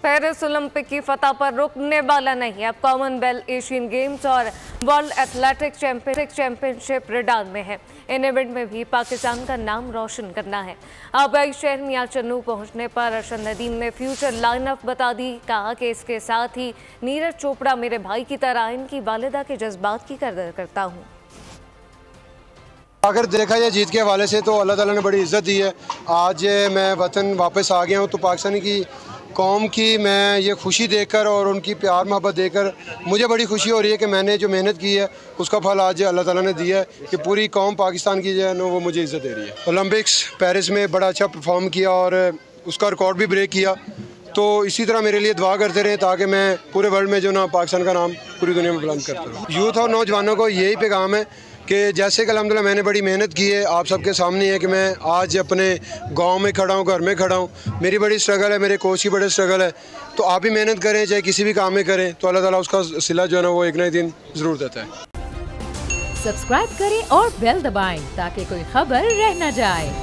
Paris Olympic की फतह पर रुकने वाला नहीं। अब कॉमनवेल्थ, एशियन गेम्स और वर्ल्ड एथलेटिक्स चैंपियनशिप रिडाल में है। इन इवेंट में भी पाकिस्तान का नाम रोशन करना है। आबाई शहर मियां चन्नू पहुंचने पर अरशद नदीम ने फ्यूचर लाइनअप बता दी। कहा कि इसके साथ ही नीरज चोपड़ा मेरे भाई की तरह इनकी वालिदा के जज्बात की कदर करता हूँ। अगर देखा जाए जीत के हवाले से तो अल्लाह ताला ने बड़ी इज़्ज़त दी है। आज मैं वतन वापस आ गया हूँ तो पाकिस्तान की कौम की मैं ये खुशी देखकर और उनकी प्यार मोहब्बत देकर मुझे बड़ी खुशी हो रही है कि मैंने जो मेहनत की है उसका फल आज अल्लाह ताला ने दिया है कि पूरी कौम पाकिस्तान की जो है ना वो मुझे इज़्ज़त दे रही है। ओलंपिक्स पेरिस में बड़ा अच्छा परफॉर्म किया और उसका रिकॉर्ड भी ब्रेक किया, तो इसी तरह मेरे लिए दुआ करते रहें ताकि मैं पूरे वर्ल्ड में जो ना पाकिस्तान का नाम पूरी दुनिया में बुलंद करता रहूँ। यूथ और नौजवानों को यही पैगाम है कि जैसे कि अल्हम्दुलिल्लाह मैंने बड़ी मेहनत की है, आप सबके सामने है कि मैं आज अपने गांव में खड़ा हूँ, घर में खड़ा हूँ। मेरी बड़ी स्ट्रगल है, मेरे कोच की बड़ी स्ट्रगल है, तो आप भी मेहनत करें, चाहे किसी भी काम में करें तो अल्लाह ताला उसका सिला जो है ना वो एक ना एक दिन ज़रूर देता है। सब्सक्राइब करें और बेल दबाएं ताकि कोई खबर रह न जाए।